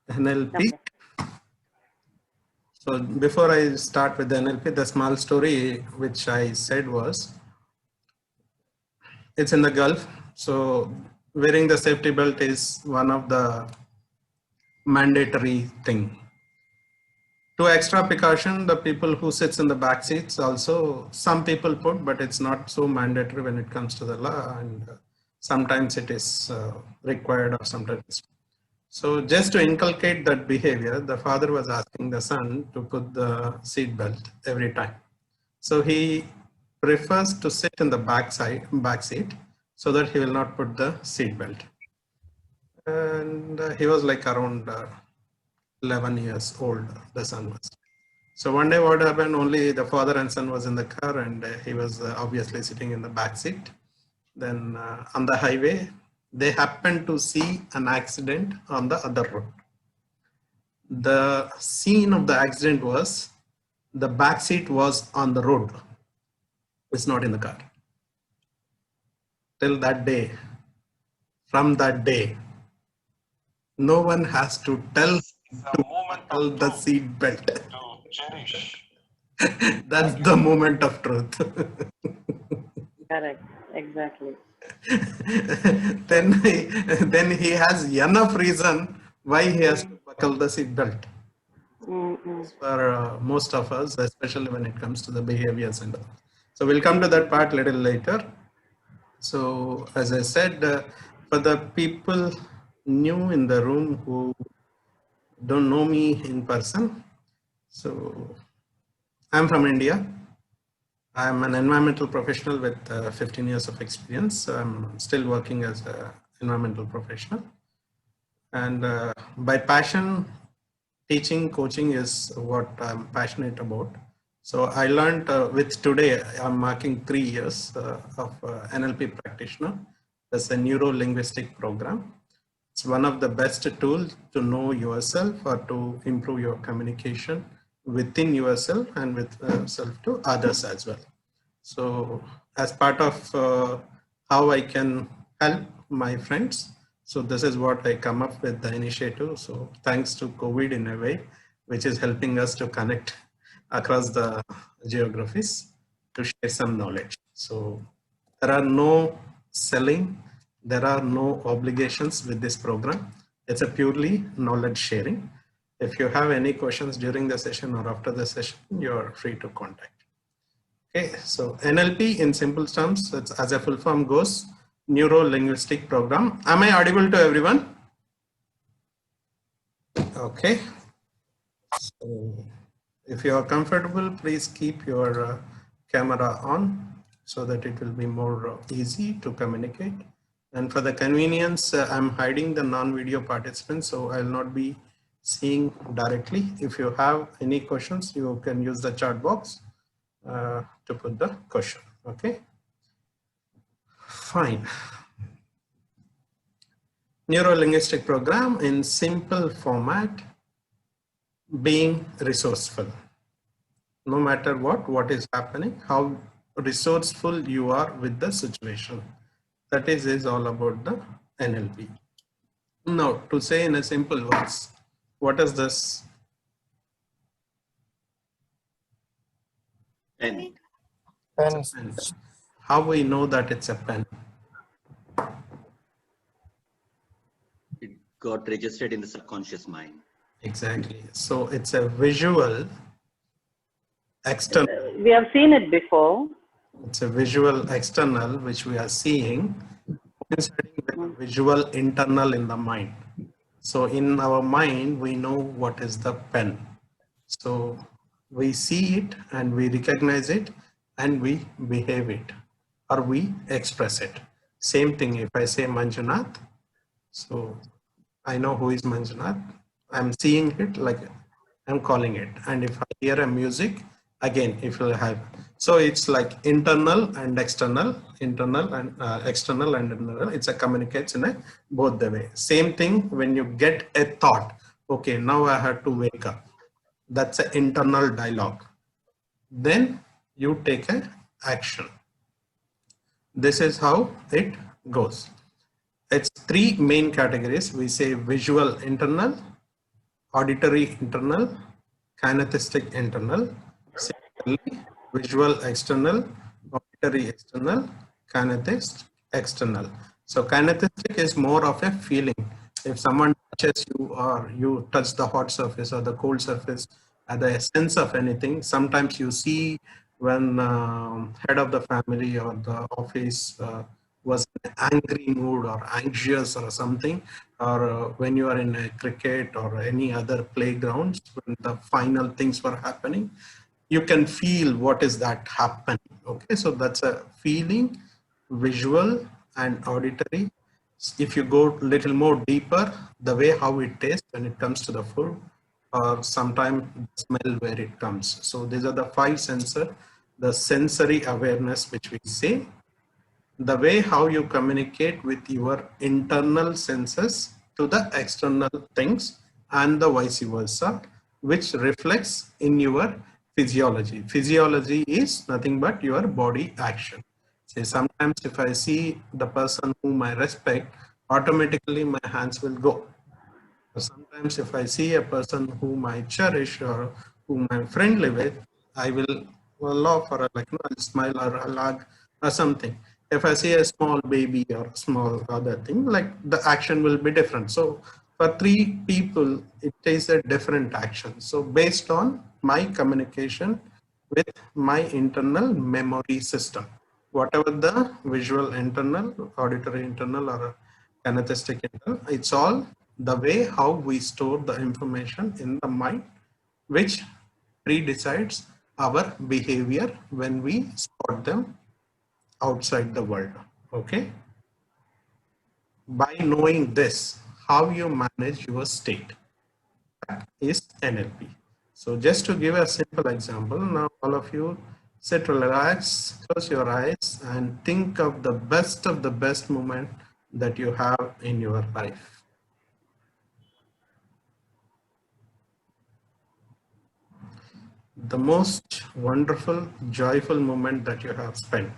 NLP. Okay. So before I start with the NLP, the small story which I said was, it's in the Gulf. So wearing the safety belt is one of the mandatory thing. To extra precaution, the people who sits in the back seats also, some people put, but it's not so mandatory when it comes to the law, and sometimes it is required or sometimes. So just to inculcate that behavior, the father was asking the son to put the seat belt every time. So he prefers to sit in the back seat, so that he will not put the seat belt. And he was like around 11 years old, the son was. So one day what happened, only the father and son was in the car, and he was obviously sitting in the back seat. Then on the highway, they happened to see an accident on the other road. The scene of the accident was the back seat was on the road. It's not in the car. Till that day, from that day, no one has to tell to buckle the seat belt. To cherish. That's the moment of truth. Correct. Exactly. then he has enough reason why he has to buckle the seat belt. For most of us, especially when it comes to the behaviors and all. So we'll come to that part a little later. So as I said, for the people new in the room who don't know me in person, so I'm from India. I'm an environmental professional with 15 years of experience. I'm still working as an environmental professional. And by passion, teaching, coaching is what I'm passionate about. So I learned with today, I'm marking 3 years of NLP practitioner. That's a neuro-linguistic program. It's one of the best tools to know yourself or to improve your communication within yourself and with self to others as well. So as part of how I can help my friends, so this is what I come up with the initiative. So thanks to COVID in a way, which is helping us to connect across the geographies to share some knowledge. So there are no selling, there are no obligations with this program. It's a purely knowledge sharing. If you have any questions during the session or after the session, you're free to contact. Okay, so NLP in simple terms, it's, as a full form goes, neuro-linguistic program. Am I audible to everyone? Okay. So if you are comfortable, please keep your camera on so that it will be more easy to communicate. And for the convenience, I'm hiding the non-video participants, so I'll not be seeing directly. If you have any questions, you can use the chat box to put the question. Okay. Fine. Neuro-linguistic program in simple format, being resourceful. No matter what is happening, how resourceful you are with the situation. That is all about the NLP. Now, to say in a simple words, what is this? Pen. Pen. How we know that it's a pen? It got registered in the subconscious mind. Exactly. So it's a visual external. We have seen it before. It's a visual external which we are seeing, coinciding with a visual internal in the mind. So in our mind, we know what is the pen. So we see it and we recognize it and we behave it or we express it. Same thing if I say Manjunath, so I know who is Manjunath. I'm seeing it like I'm calling it. And if I hear a music, again, if you have, so it's like internal and external, internal and external and internal. It's a communicates in a both the way. Same thing when you get a thought. Okay, now I have to wake up. That's an internal dialogue. Then you take an action. This is how it goes. It's three main categories. We say visual internal, auditory internal, kinesthetic internal, similarly, visual external, auditory external, kinesthetic external. So kinesthetic is more of a feeling. If someone touches you or you touch the hot surface or the cold surface, the sense of anything, sometimes you see when head of the family or the office was in an angry mood or anxious or something, or when you are in a cricket or any other playgrounds, when the final things were happening, you can feel what is that happening. Okay, so that's a feeling, visual and auditory. If you go little more deeper, the way how it tastes when it comes to the food, or sometimes smell where it comes. So these are the five sensor, the sensory awareness which we say, the way how you communicate with your internal senses to the external things, and the vice versa, which reflects in your physiology. Physiology is nothing but your body action. Say sometimes if I see the person whom I respect, automatically my hands will go. Sometimes if I see a person whom I cherish or whom I'm friendly with, I will laugh or like, I'll smile or I'll hug or something. If I see a small baby or small other thing, like the action will be different. So for three people, it is a different action. So based on my communication with my internal memory system, whatever the visual internal, auditory internal, or kinesthetic internal, it's all the way how we store the information in the mind, which pre-decides our behavior when we spot them outside the world. Okay, by knowing this, how you manage your state, that is NLP. So just to give a simple example, now all of you sit, relax, close your eyes and think of the best moment that you have in your life. The most wonderful, joyful moment that you have spent.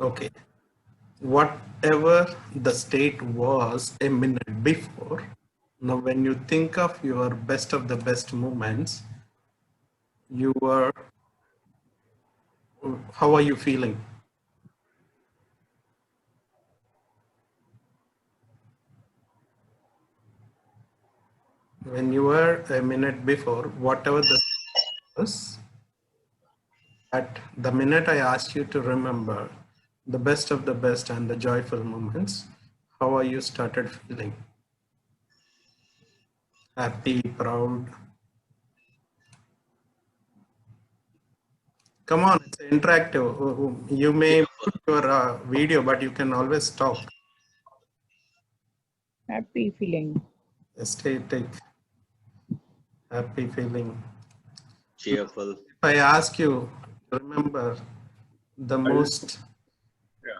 Okay. Whatever the state was a minute before, now when you think of your best of the best moments, you are, how are you feeling? When you were a minute before, whatever the was, at the minute I asked you to remember the best of the best and the joyful moments, how are you started feeling? Happy, proud? Come on, it's interactive. You may Cheerful. put your video, but you can always talk. Happy feeling. Static, happy feeling. Cheerful. If I ask you to remember the I most, yeah.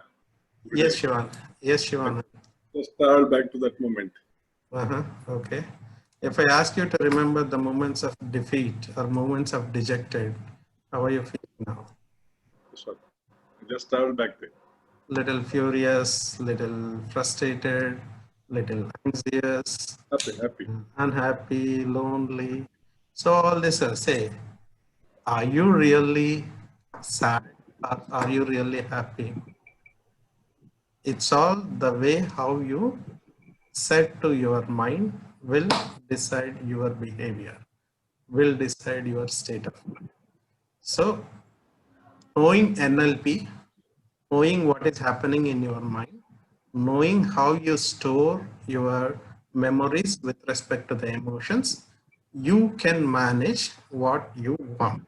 yes, Shivan, yes, Shivan. Just travel back to that moment. Okay. If I ask you to remember the moments of defeat or moments of dejected, how are you feeling now? So just travel back there. Little furious, little frustrated, little anxious, Happy. unhappy, lonely. So all this say, are you really sad or are you really happy? It's all the way how you set to your mind will decide your behavior, will decide your state of mind. So knowing NLP, knowing what is happening in your mind, knowing how you store your memories with respect to the emotions, you can manage what you want.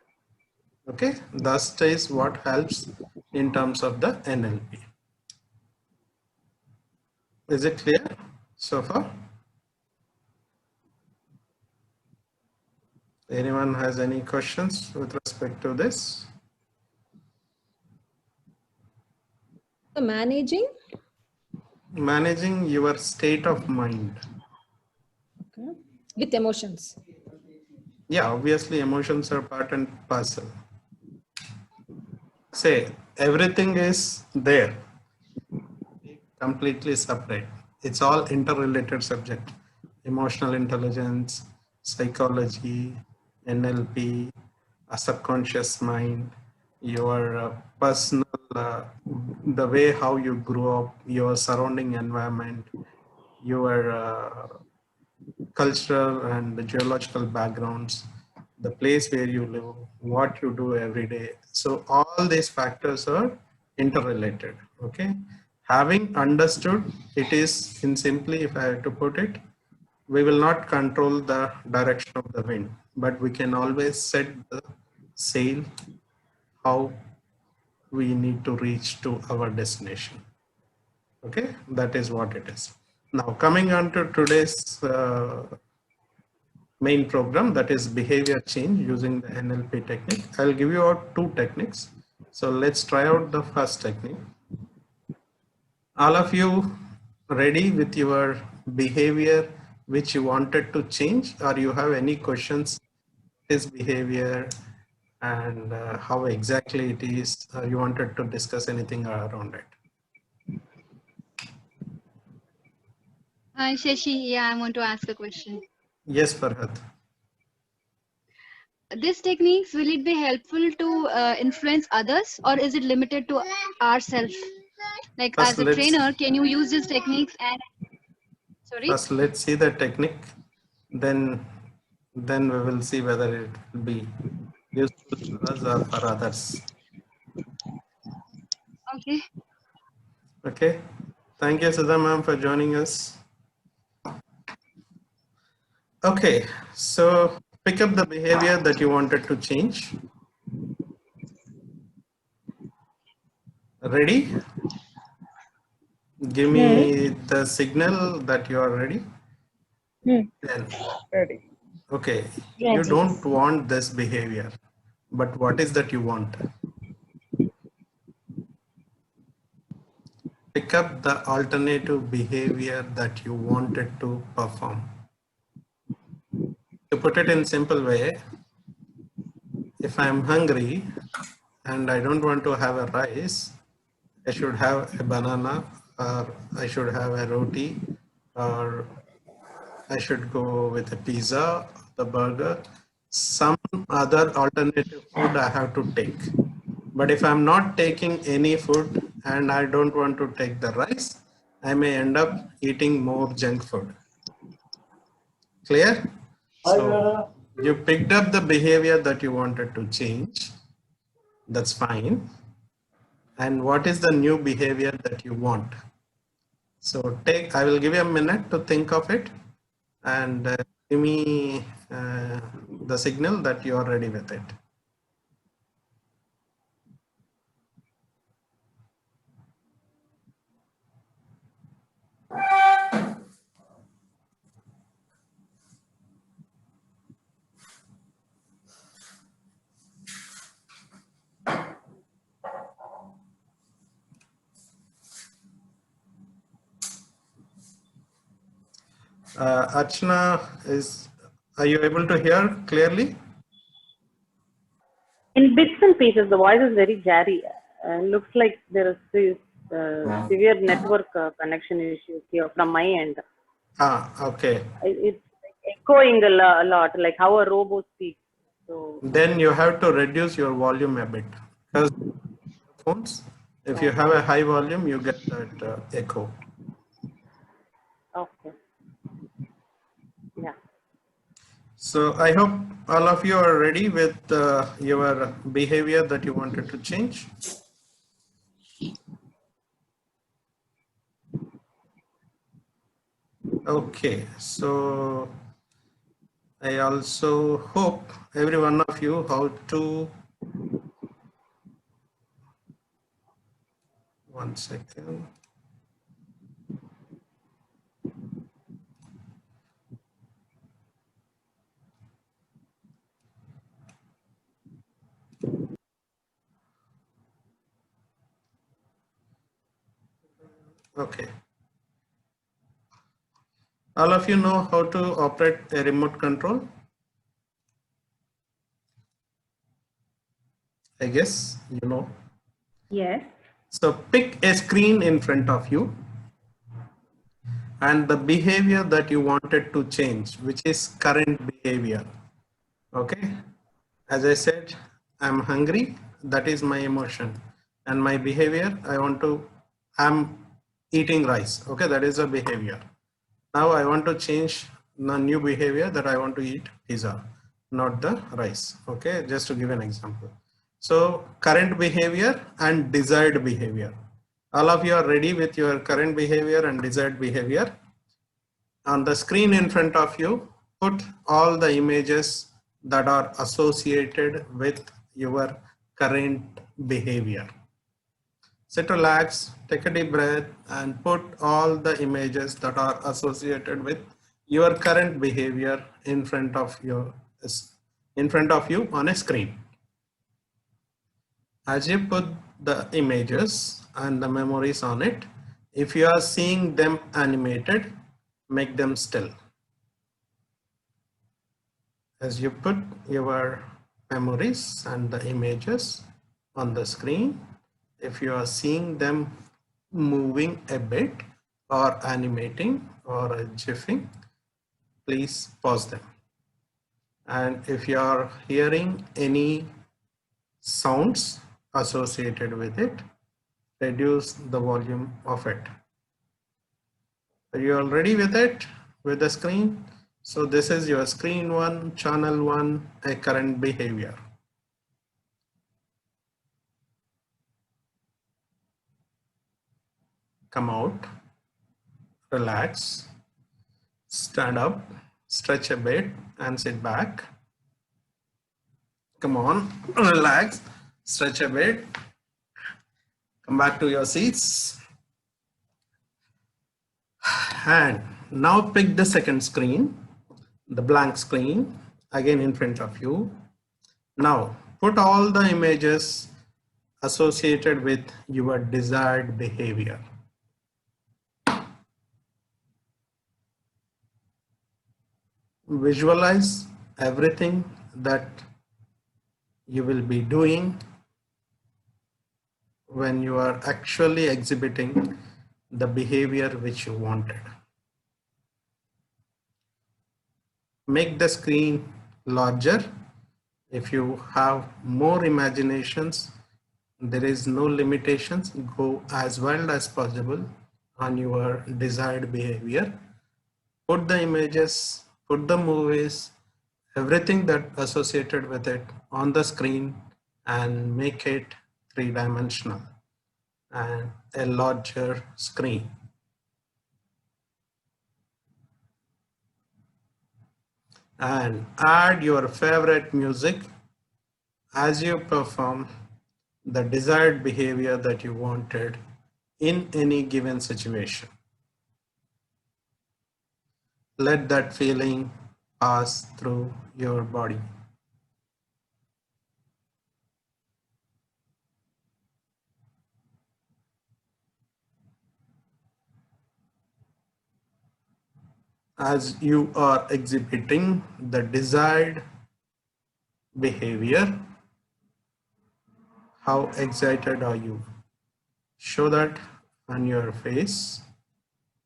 Okay, thus is what helps in terms of the NLP. Is it clear so far? Anyone has any questions with respect to this? Managing? Managing your state of mind. Okay. With emotions. Yeah, obviously emotions are part and parcel. say everything is there, completely separate. It's all interrelated subject. Emotional intelligence, psychology, NLP, a subconscious mind, your personal, the way how you grew up, your surrounding environment, your cultural and geological backgrounds, the place where you live, what you do every day. So all these factors are interrelated. Okay. Having understood it is, in simply, if I have to put it, we will not control the direction of the wind, but we can always set the sail how we need to reach to our destination. Okay, that is what it is. Now coming on to today's main program, that is behavior change using the NLP technique. I'll give you out two techniques. So let's try out the first technique. All of you ready with your behavior which you wanted to change, or you have any questions? This behavior and how exactly it is, or you wanted to discuss anything around it? Shashi, yeah, I want to ask a question. Yes, Farhad. These techniques, will it be helpful to influence others, or is it limited to ourselves? Like First as a let's trainer, can you use these techniques and sorry? First, let's see the technique. Then we will see whether it will be useful for us or for others. Okay. Okay. Thank you, Sudha ma'am, for joining us. Okay. So pick up the behavior that you wanted to change. Ready? Give me the signal that you are ready. Then. Ready. Okay. Yes. You don't want this behavior, but what is that you want? Pick up the alternative behavior that you wanted to perform. To put it in simple way, if I'm hungry and I don't want to have a rice, I should have a banana, or I should have a roti, or I should go with a pizza, the burger, some other alternative food I have to take. But if I'm not taking any food and I don't want to take the rice, I may end up eating more junk food. Clear? So you picked up the behavior that you wanted to change. That's fine. And what is the new behavior that you want? So I will give you a minute to think of it, and give me the signal that you are ready with it. Archana, are you able to hear clearly? In bits and pieces, the voice is very jarry. Looks like there is this severe network connection issues here from my end. Okay. It's echoing a lot, like how a robot speaks. So, Then you have to reduce your volume a bit, because phones, if you have a high volume, you get that echo. okay. Yeah. So I hope all of you are ready with your behavior that you wanted to change. Okay, so I also hope every one of you how to, one second. Okay. All of you know how to operate a remote control? I guess you know. Yes. So pick a screen in front of you and the behavior that you wanted to change, which is current behavior. Okay. As I said, I'm hungry. That is my emotion. And my behavior, I'm eating rice. Okay. That is a behavior. Now I want to change the new behavior that I want to eat pizza, not the rice. Okay. Just to give an example. So current behavior and desired behavior. All of you are ready with your current behavior and desired behavior. On the screen in front of you, put all the images that are associated with your current behavior. Sit, relax, take a deep breath and put all the images that are associated with your current behavior in front of you on a screen. As you put the images and the memories on it, if you are seeing them animated, make them still. As you put your memories and the images on the screen, if you are seeing them moving a bit or animating or jiffing, please pause them. And if you are hearing any sounds associated with it, reduce the volume of it. Are you all ready with it, with the screen? So this is your screen 1, channel 1, a current behavior. Come out, relax, stand up, stretch a bit and sit back. Come on, relax, stretch a bit, come back to your seats. And now pick the second screen, the blank screen, again in front of you. Now put all the images associated with your desired behavior. Visualize everything that you will be doing when you are actually exhibiting the behavior which you wanted. Make the screen larger. If you have more imaginations, there is no limitations. Go as wild as possible on your desired behavior. Put the images, put the movies, everything that associated with it on the screen and make it three-dimensional and a larger screen. And add your favorite music as you perform the desired behavior that you wanted in any given situation. Let that feeling pass through your body. As you are exhibiting the desired behavior, how excited are you? Show that on your face.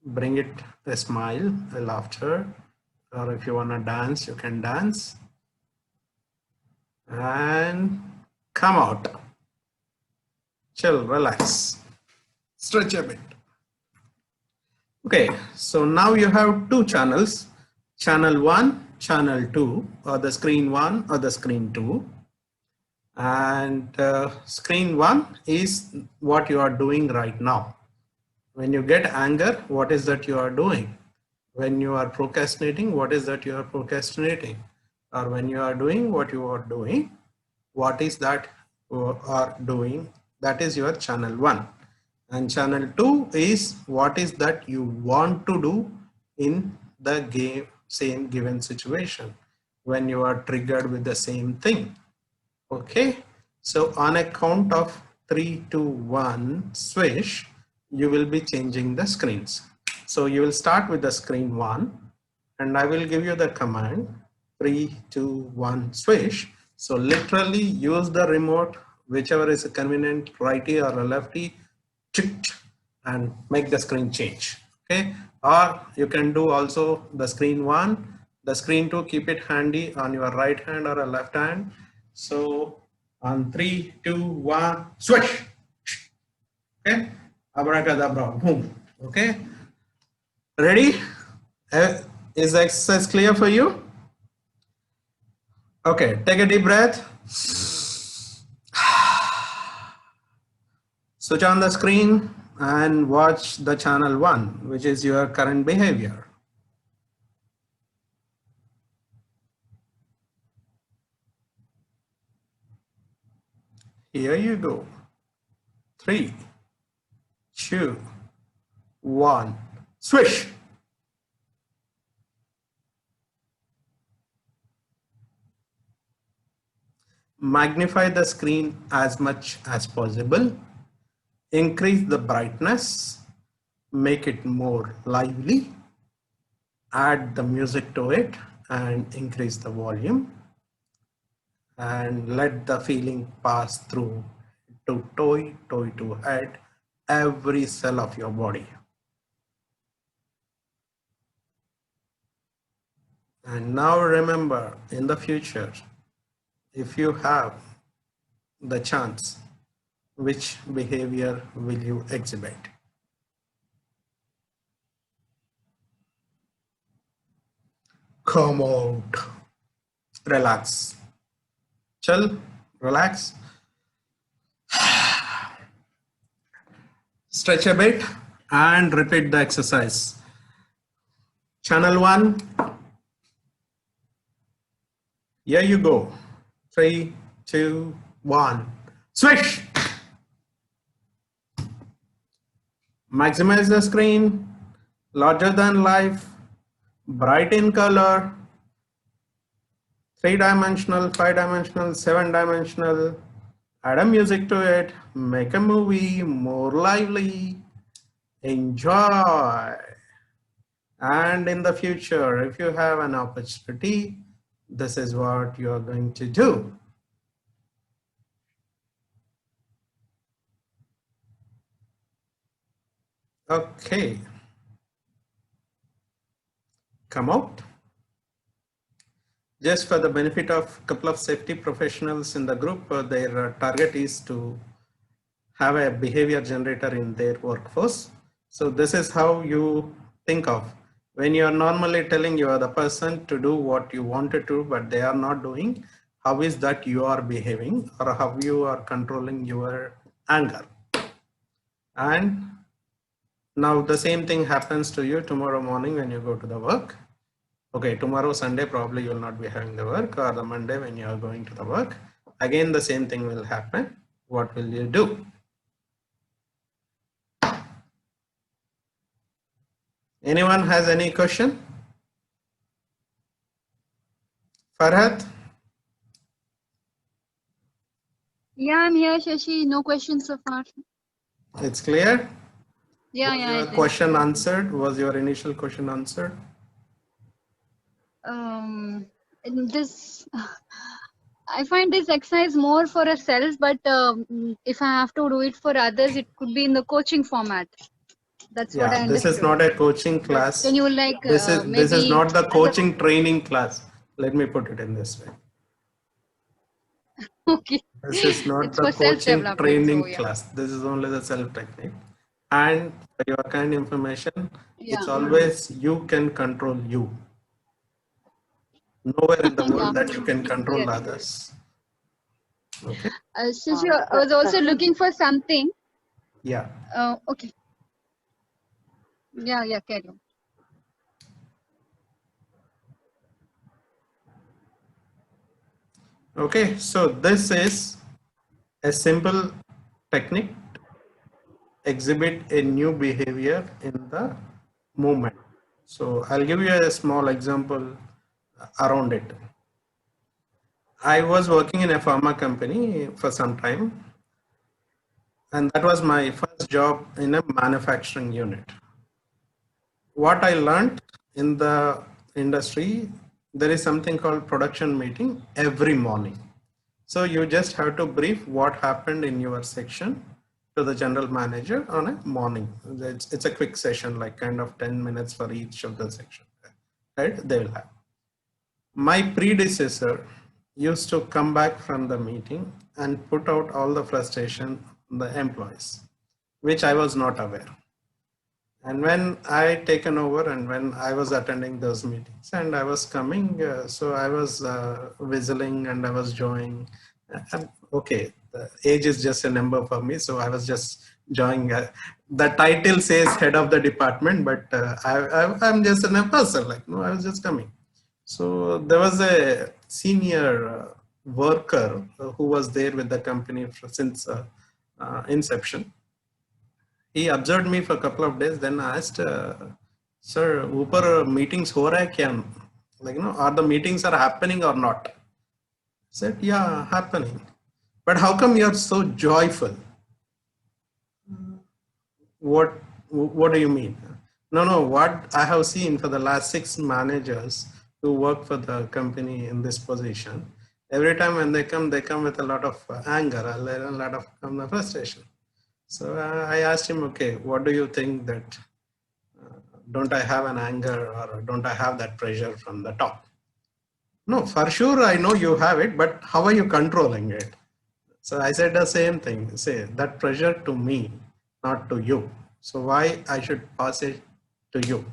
Bring it a smile, a laughter, or if you want to dance, you can dance. And come out. Chill, relax, stretch a bit. Okay, so now you have two channels, channel 1, channel 2, or the screen 1 or the screen 2. And screen 1 is what you are doing right now. When you get anger, what is that you are doing? When you are procrastinating, what is that you are procrastinating? Or when you are doing what you are doing, what is that you are doing? That is your channel 1. And channel 2 is what is that you want to do in the same given situation when you are triggered with the same thing. Okay, so on a count of 3, 2, 1, swish, you will be changing the screens. So you will start with the screen 1 and I will give you the command 3, 2, 1, swish. So literally use the remote whichever is convenient, righty or a lefty, and make the screen change. Okay, or you can do also the screen 1, the screen 2, keep it handy on your right hand or a left hand. So on 3, 2, 1, switch. Okay, abracadabra, boom. Okay, ready? Is the exercise clear for you? Okay, take a deep breath. Switch on the screen and watch the channel 1, which is your current behavior. Here you go. 3, 2, 1, switch. Magnify the screen as much as possible. Increase the brightness. Make it more lively. Add the music to it and increase the volume. And let the feeling pass through to toe to head, every cell of your body. And now remember, in the future, if you have the chance, which behavior will you exhibit? Come out, relax, chill, relax, stretch a bit and repeat the exercise. Channel 1, here you go. 3, 2, 1, switch. Maximize the screen, larger than life, bright in color, 3-dimensional, 5-dimensional, 7-dimensional. Add a music to it, make a movie more lively, enjoy. And in the future, if you have an opportunity, this is what you are going to do. Okay. Come out. Just for the benefit of a couple of safety professionals in the group, their target is to have a behavior generator in their workforce. So this is how you think of when you are normally telling you are the person to do what you wanted to, but they are not doing. How is that you are behaving, or how you are controlling your anger? And now the same thing happens to you tomorrow morning when you go to the work. Okay, tomorrow Sunday probably you will not be having the work, or the Monday when you are going to the work. Again, the same thing will happen. What will you do? Anyone has any question? Farhat? Yeah, I'm here, Shashi. No questions so far. It's clear? Yeah, Was yeah. your it is. question answered? Was your initial question answered? In this, I find this exercise more for a self, but if I have to do it for others, it could be in the coaching format. That's what I Yeah, this is understood. not a coaching class. Can you like This is maybe not the as coaching training class. Let me put it in this way. a okay? This is not It's the for self coaching development. So training yeah, class. This is only the self technique. And for your kind information, yeah, it's always you can control you. Nowhere in the yeah. world that you can control Yes. others. Okay. Shashi, I was also looking for something. Yeah. Okay. Yeah, yeah. Carry on. Okay. So this is a simple technique to exhibit a new behavior in the movement. So I'll give you a small example around it. I was working in a pharma company for some time, and that was my first job in a manufacturing unit. What I learned in the industry, there is something called production meeting every morning. So you just have to brief what happened in your section to the general manager on a morning. It's a quick session, like kind of 10 minutes for each of the section, right? They will have. My predecessor used to come back from the meeting and put out all the frustration on the employees, which I was not aware. And when I taken over and when I was attending those meetings and I was coming, so I was whistling and I was joining. Okay, the age is just a number for me, so I was just joining. The title says head of the department, but I'm just a person. Like, no, I was just coming. So there was a senior worker who was there with the company since inception. He observed me for a couple of days, then asked, sir, ऊपर meetings हो रहा है क्या? Like, you know, are the meetings are happening or not? I said, yeah, happening. But how come you're so joyful? What do you mean? No, what I have seen for the last 6 managers who work for the company in this position, every time when they come with a lot of anger, a lot of frustration. So I asked him, okay, what do you think that don't I have an anger or don't I have that pressure from the top? No, for sure I know you have it, but how are you controlling it? So I said the same thing, say that pressure to me, not to you. So why I should pass it to you?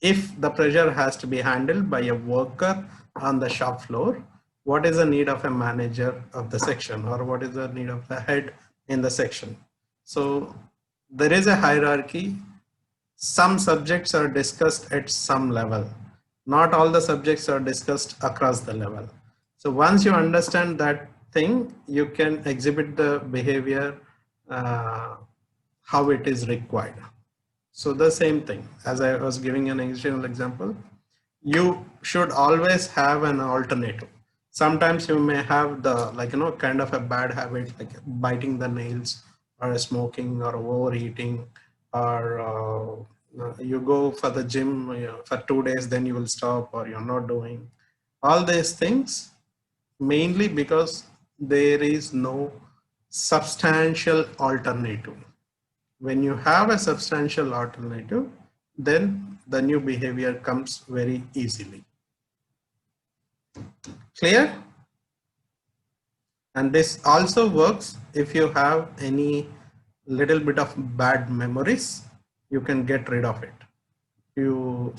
If the pressure has to be handled by a worker on the shop floor, what is the need of a manager of the section or what is the need of the head in the section? So there is a hierarchy. Some subjects are discussed at some level. Not all the subjects are discussed across the level. So once you understand that thing, you can exhibit the behavior how it is required. So the same thing, as I was giving an additional example, you should always have an alternative. Sometimes you may have the, like, you know, kind of a bad habit, like biting the nails or smoking or overeating, or you go for the gym, you know, for 2 days, then you will stop or you're not doing all these things, mainly because there is no substantial alternative. When you have a substantial alternative, then the new behavior comes very easily. Clear? And this also works if you have any little bit of bad memories, you can get rid of it.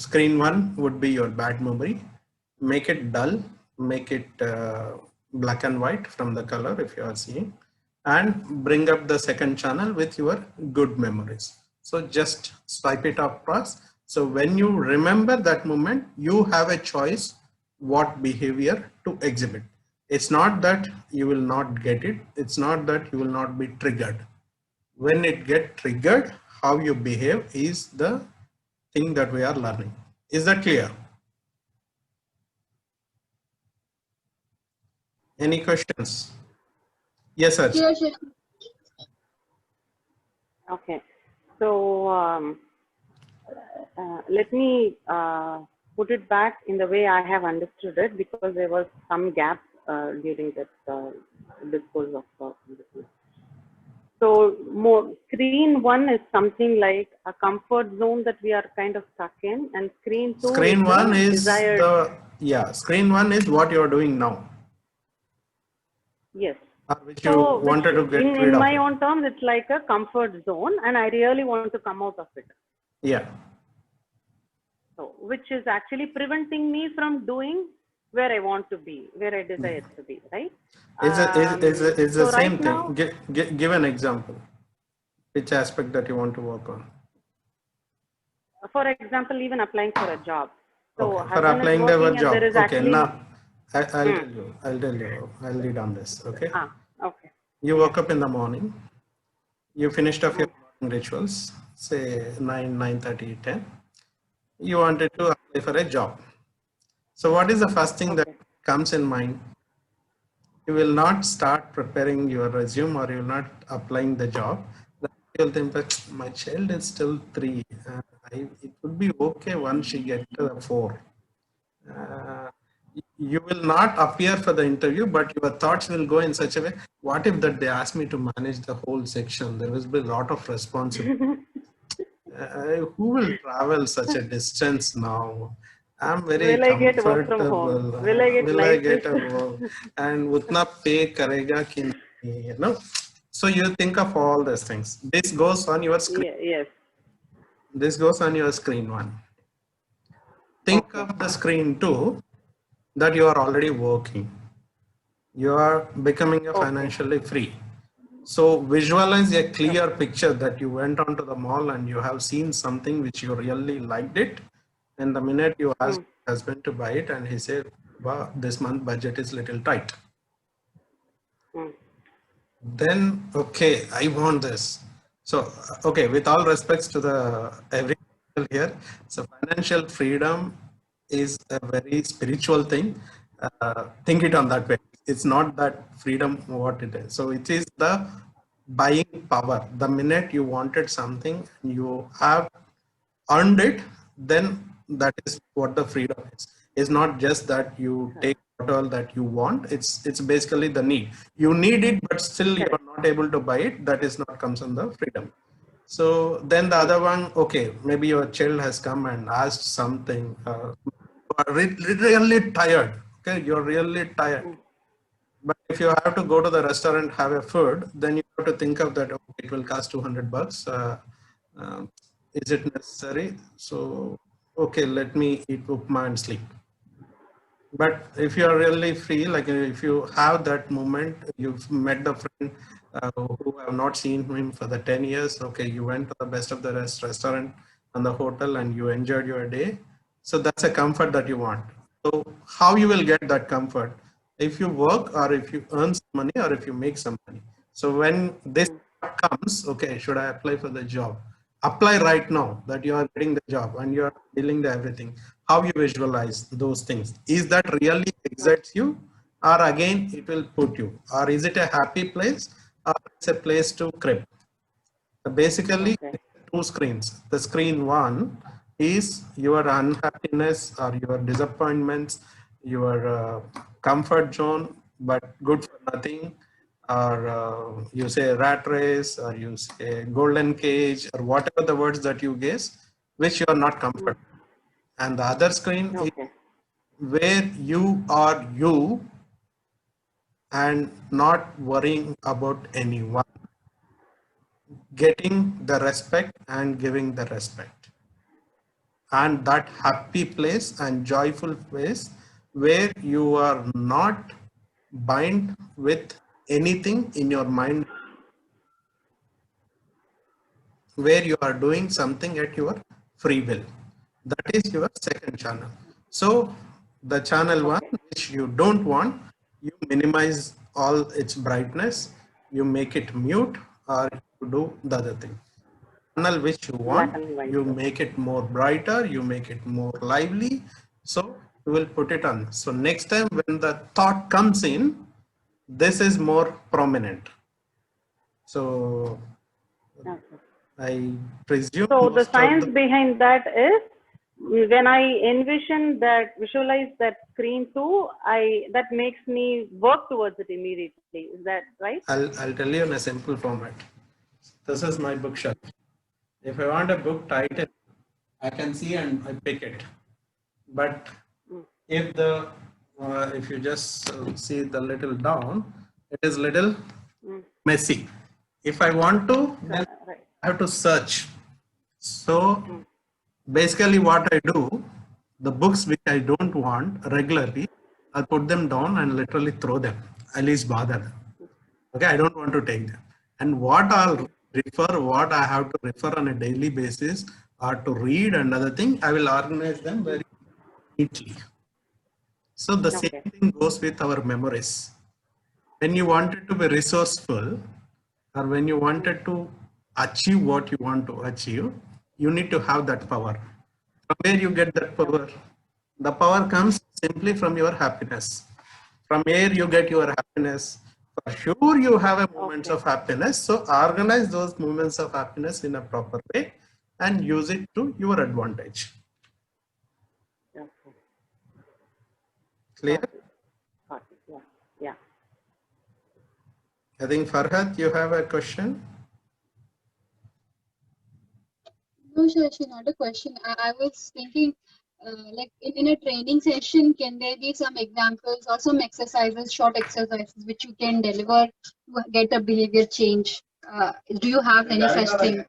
Screen one would be your bad memory. Make it dull, make it black and white from the color if you are seeing, and bring up the second channel with your good memories. So just swipe it across. So when you remember that moment, you have a choice what behavior to exhibit. It's not that you will not get it. It's not that you will not be triggered. When it get triggered, how you behave is the thing that we are learning. Is that clear? Any questions? Yes, sir. Yes, yes. Okay. So let me put it back in the way I have understood it, because there was some gap during that discourse of business. So more screen one is something like a comfort zone that we are kind of stuck in, and screen two Screen is one is desired. screen one is what you're doing now. Yes. Which you wanted to get rid of. In my own terms, it's like a comfort zone, and I really want to come out of it. Yeah. So, which is actually preventing me from doing where I want to be, where I desire to be, right? It's the so same right thing. now, Give an example. Which aspect that you want to work on? for example, even applying for a job. So okay. For husband applying is working the and job. there is Okay, actually. now I'll tell you. I'll lead on this. Okay. Okay. You woke up in the morning. You finished off your morning rituals. Say 9, 9:30, 10. You wanted to apply for a job. So what is the first thing that comes in mind? You will not start preparing your resume or you will not applying the job. You'll think that my child is still 3. It would be okay once she gets to 4. You will not appear for the interview, but your thoughts will go in such a way. What if that they ask me to manage the whole section? There will be a lot of responsibility. Who will travel such a distance now? I'm very Will I get work from home? comfortable. Will I get Will I night get shift? a work? And utna pay karega ki nahi, you know? So you think of all these things. This goes on your screen. Yes. This goes on your screen one. Think Okay. of the screen two that you are already working. You are becoming a Okay. financially free. So visualize a clear picture that you went onto the mall and you have seen something which you really liked it. And the minute you ask Mm. your husband to buy it and he said, wow, this month budget is little tight. Mm. Then, okay, I want this. So, okay, with all respects to the every here, so financial freedom is a very spiritual thing. Think it on that way. It's not that freedom what it is. So it is the buying power. The minute you wanted something, you have earned it, then that is what the freedom is. It's not just that you take whatever that you want. It's basically the need. You need it, but still you Correct. are not able to buy it. That is not comes under freedom. So then the Mm. other one, okay, maybe your child has come and asked something. You are really tired. Okay, you're really tired. Mm. But if you have to go to the restaurant have a food, then you have to think of that. Okay, it will cost $200. Uh, is it necessary? So okay, let me eat upma and sleep. But if you are really free, like if you have that moment, you've met the friend who have not seen him for the 10 years. Okay, you went to the best of the restaurant and the hotel and you enjoyed your day. So that's a comfort that you want. So how you will get that comfort? If you work or if you earn some money or if you make some money. So when this Mm. comes, okay, should I apply for the job? Apply right now that you are getting the job and you are dealing the everything. How you visualize those things? Is that really excites you, or again it will put you, or is it a happy place, or it's a place to crib? Basically, Okay. two screens. The screen one is your unhappiness or your disappointments, your comfort zone, but good for nothing, or you say rat race, or you say golden cage, or whatever the words that you guess, which you are not Mm. comfortable. And the other screen is Okay. where you are you and not worrying about anyone, getting the respect and giving the respect, and that happy place and joyful place where you are not bind with anything in your mind, where you are doing something at your free will. That is your second channel. So the channel one Okay. which you don't want, you minimize all its brightness, you make it mute, or you do the other thing. Channel which you Black want, and white. you make it more brighter, you make it more lively. So you will put it on. So next time when the thought comes in, this is more prominent. So Okay. I presume So the most of science the behind that is when I envision that, visualize that screen too, that makes me work towards it immediately. Is that right? I'll tell you in a simple format. This is my bookshelf. If I want a book title, I can see and I pick it. But Mm. if you just see the little down, it is little Mm. messy. If I want to, then Right. I have to search. So Mm. basically, what I do, the books which I don't want regularly, I put them down and literally throw them. At least bother them. Okay, I don't want to take them. And what I'll refer, what I have to refer on a daily basis, or to read another thing, I will organize them very neatly. So the same Okay. thing goes with our memories. When you wanted to be resourceful, or when you Mm. wanted to achieve what you want to achieve, you need to have that power. From where you get that power? Okay. The power comes simply from your happiness. From where you get your happiness? For sure, you have a moments Okay. of happiness. So organize those moments of happiness in a proper way and use it to your advantage. Okay. Clear? Got it. Yeah. Yeah. I think Farhad, you have a question? No, Shashi, not a question. I was thinking, like in a training session, can there be some examples or some exercises, short exercises, which you can deliver to get a behavior change? Do you have any such thing?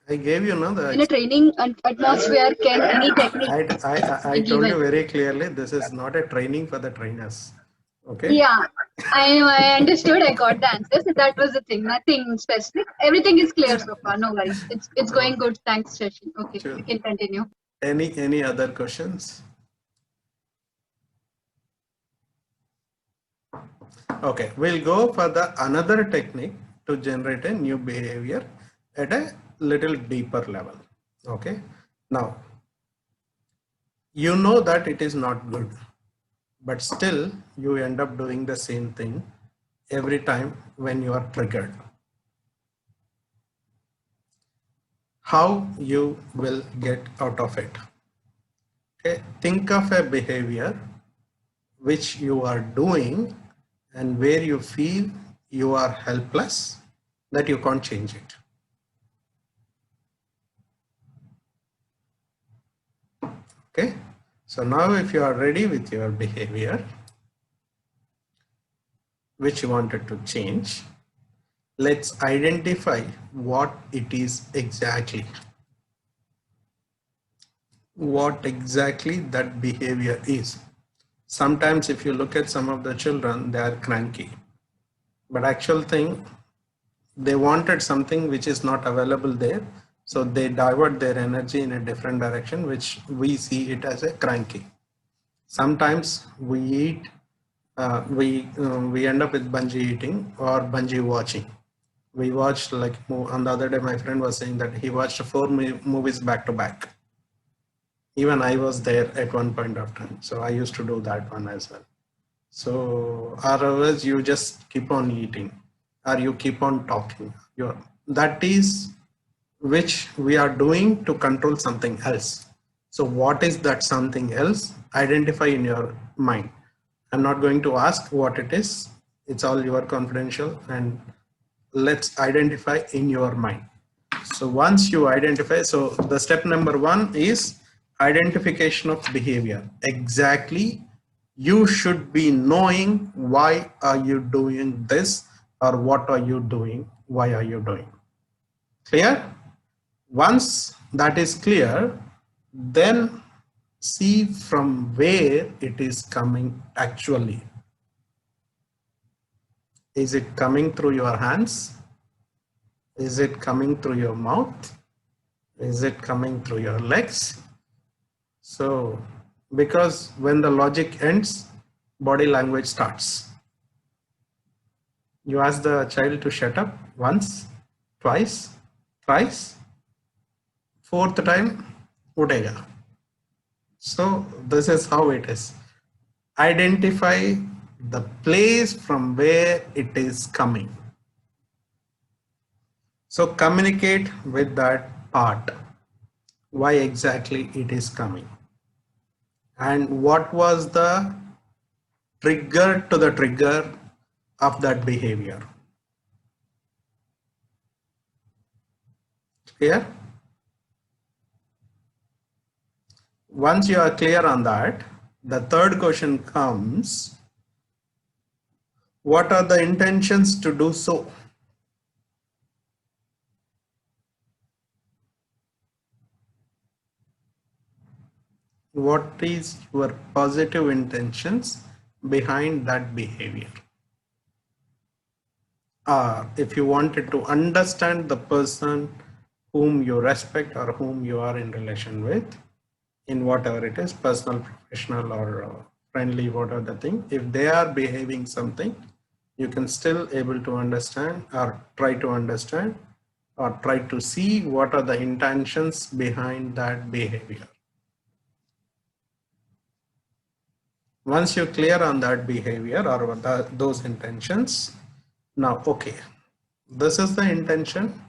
I gave you In a the. training atmosphere, can any technique I be told you given? very clearly, this is not a training for the trainers. Okay? Yeah, I understood. I got the answers. That was the thing. Nothing specific. Everything is clear so far. No worries. It's going good. Thanks, Shashi. Okay, Sure. we can continue. Any other questions? Okay, we'll go for the another technique to generate a new behavior at a little deeper level. Okay, now you know that it is not good, but still you end up doing the same thing every time when you are triggered. How you will get out of it? Okay, think of a behavior which you are doing and where you feel you are helpless, that you can't change it. Okay, so now if you are ready with your behavior which you wanted to change, let's identify what it is exactly. What exactly that behavior is. Sometimes if you look at some of the children, they are cranky, but actual thing, they wanted something which is not available there, so they divert their energy in a different direction, which we see it as a cranky. Sometimes we eat, we end up with bungee eating or bungee watching. We watched, like on the other day my friend was saying that he watched 4 movies back to back. Even I was there at one point of time, so I used to do that one as well. So otherwise you just keep on eating or you keep on talking. That is which we are doing to control something else. So what is that something else? Identify in your mind. I'm not going to ask what it is. It's all your confidential, and let's identify in your mind. So once you identify, so the step number 1 is identification of behavior. Exactly, you should be knowing why are you doing this, or what are you doing, why are you doing. Clear? Once that is clear, then see from where it is coming actually. Is it coming through your hands? Is it coming through your mouth? Is it coming through your legs? So, because when the logic ends, body language starts. You ask the child to shut up once, twice, thrice, fourth time, utega. So this is how it is. Identify the place from where it is coming. So communicate with that part. Why exactly it is coming? And what was the trigger to the trigger of that behavior? Clear? Once you are clear on that, the third question comes, what are the intentions to do so? What is your positive intentions behind that behavior? If you wanted to understand the person whom you respect or whom you are in relation with, in whatever it is, personal, professional, or friendly, whatever the thing, if they are behaving something, you can still able to understand or try to understand or try to see what are the intentions behind that behavior. Once you're clear on that behavior or those intentions, now, okay, this is the intention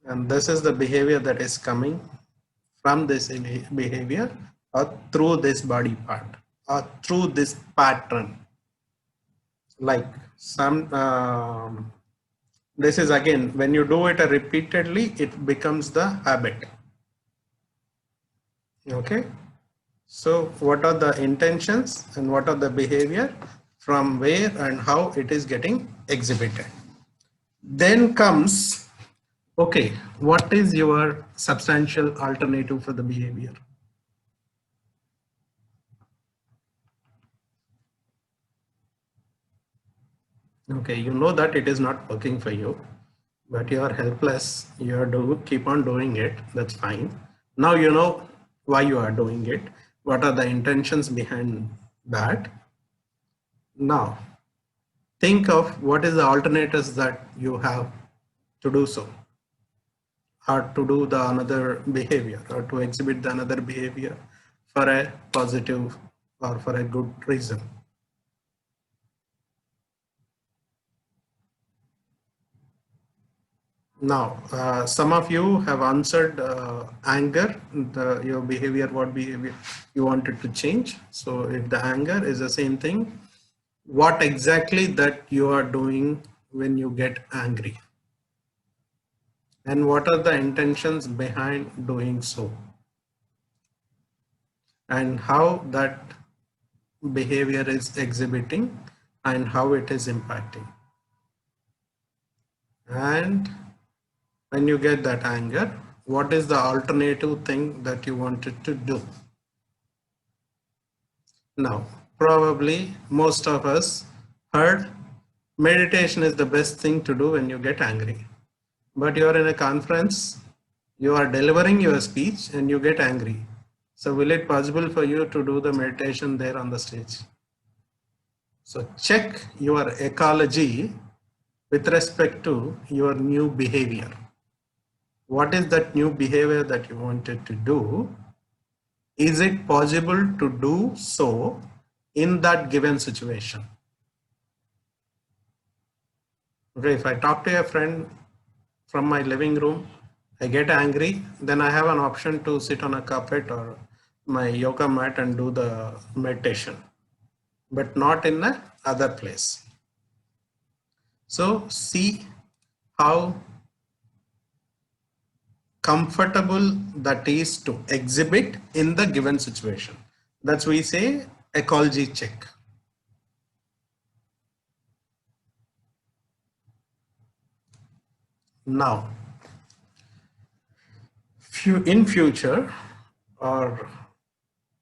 and this is the behavior that is coming from this behavior or through this body part through this pattern. Like this is again, when you do it repeatedly, it becomes the habit. Okay. So what are the intentions and what are the behavior, from where and how it is getting exhibited? Then comes, okay, what is your substantial alternative for the behavior? Okay, you know that it is not working for you, but you are helpless. You are keep on doing it. That's fine. Now you know why you are doing it. What are the intentions behind that? Now think of what is the alternatives that you have to do so, or to do the another behavior, or to exhibit the another behavior for a positive or for a good reason. Now, some of you have answered anger, your behavior, what behavior you wanted to change. So if the anger is the same thing, what exactly that you are doing when you get angry? And what are the intentions behind doing so? And how that behavior is exhibiting and how it is impacting. And when you get that anger, what is the alternative thing that you wanted to do? Now, probably most of us heard meditation is the best thing to do when you get angry. But you are in a conference, you are delivering your speech and you get angry. So will it possible for you to do the meditation there on the stage? So check your ecology with respect to your new behavior. What is that new behavior that you wanted to do? Is it possible to do so in that given situation? Okay, if I talk to a friend from my living room, I get angry, then I have an option to sit on a carpet or my yoga mat and do the meditation, but not in a other place. So see how comfortable that is to exhibit in the given situation. That's we say ecology check. Now, in future, or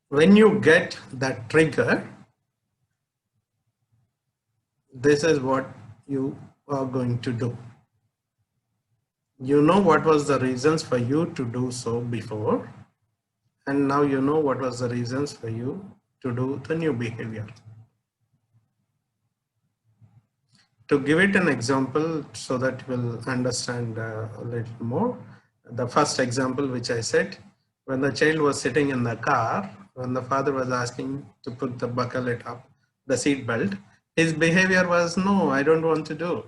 when you get that trigger, this is what you are going to do. You know what was the reasons for you to do so before, and now you know what was the reasons for you to do the new behavior. To give it an example so that we'll understand a little more, the first example which I said, when the child was sitting in the car, when the father was asking to put the buckle it up, the seat belt, his behavior was, no, I don't want to do.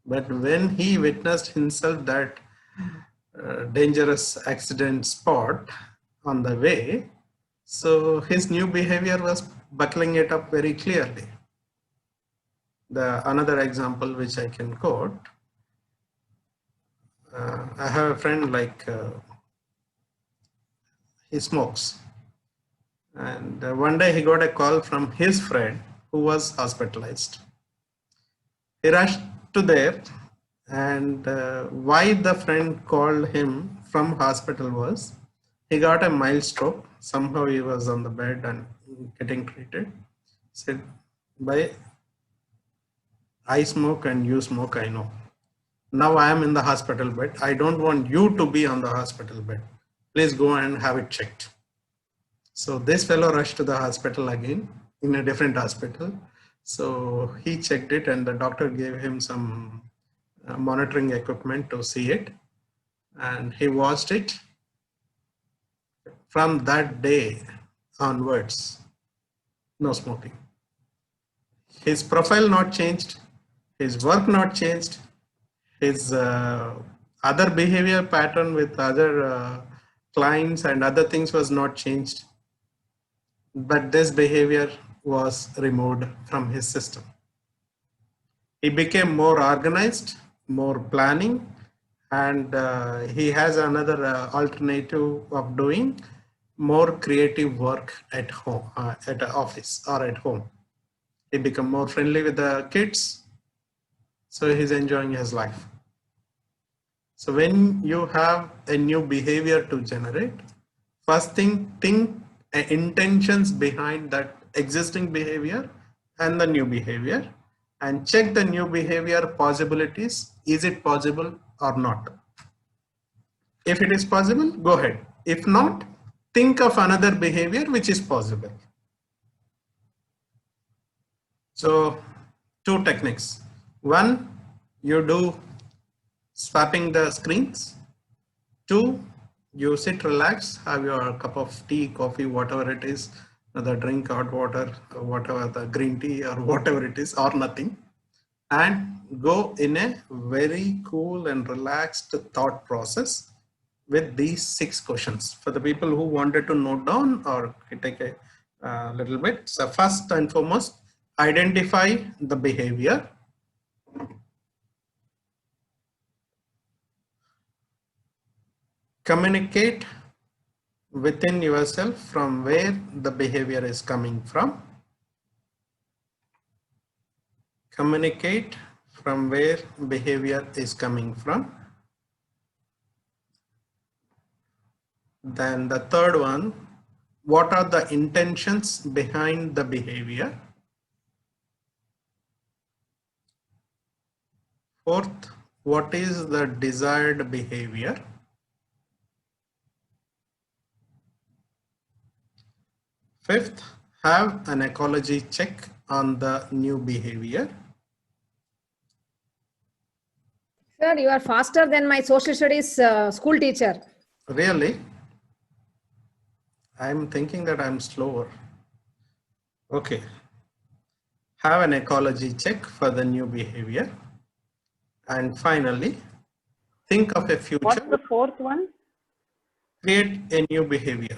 But when he witnessed himself that dangerous accident spot on the way, so his new behavior was buckling it up very clearly. The another example which I can quote, I have a friend like he smokes, and one day he got a call from his friend who was hospitalized. He rushed to there, and why the friend called him from hospital was he got a mild stroke. Somehow he was on the bed and getting treated. Said, by I smoke and you smoke, I know. Now I am in the hospital bed. I don't want you to be on the hospital bed. Please go and have it checked. So this fellow rushed to the hospital again, in a different hospital. So he checked it and the doctor gave him some monitoring equipment to see it. And he watched it. From that day onwards, no smoking. His profile not changed, his work not changed, his other behavior pattern with other clients and other things was not changed. but this behavior was removed from his system. He became more organized, more planning, and he has another alternative of doing more creative work at home, at the office or at home. He become more friendly with the kids, so he's enjoying his life. So when you have a new behavior to generate, first thing, think intentions behind that existing behavior and the new behavior, and check the new behavior possibilities. Is it possible or not? If it is possible, go ahead. If not, think of another behavior which is possible. So, two techniques. One, you do swapping the screens. Two, you sit, relax, have your cup of tea, coffee, whatever it is, the drink, hot water, whatever, the green tea or whatever it is, or nothing, and go in a very cool and relaxed thought process with these 6 questions. For the people who wanted to note down or take a little bit. So first and foremost, identify the behavior. Communicate within yourself from where the behavior is coming from. Communicate from where behavior is coming from. Then the third one, what are the intentions behind the behavior? Fourth, what is the desired behavior? Fifth, have an ecology check on the new behavior. Sir, you are faster than my social studies school teacher. Really? I'm thinking that I'm slower. Okay. Have an ecology check for the new behavior. And finally, think of a What's future. the fourth one? Create a new behavior,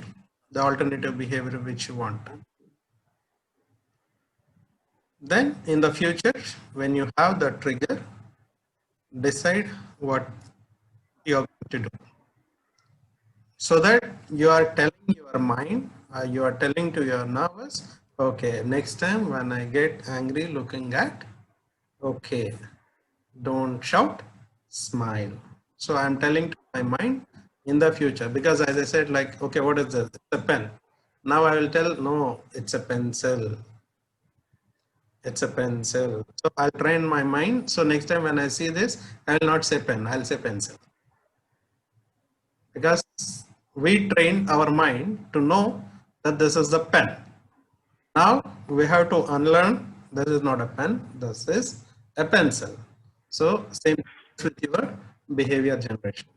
the alternative behavior which you want. Then in the future, when you have the trigger, decide what you are going to do. So that you are telling your mind, you are telling to your nervous, okay, next time when I get angry looking at, okay, don't shout, smile. So I'm telling to my mind in the future, because as I said, like, okay, what is this? It's a pen. Now I will tell, no, it's a pencil. It's a pencil. So I'll train my mind. So next time when I see this, I will not say pen, I'll say pencil. Because we train our mind to know that this is the pen. Now we have to unlearn this is not a pen, this is a pencil. So same with your behavior generation.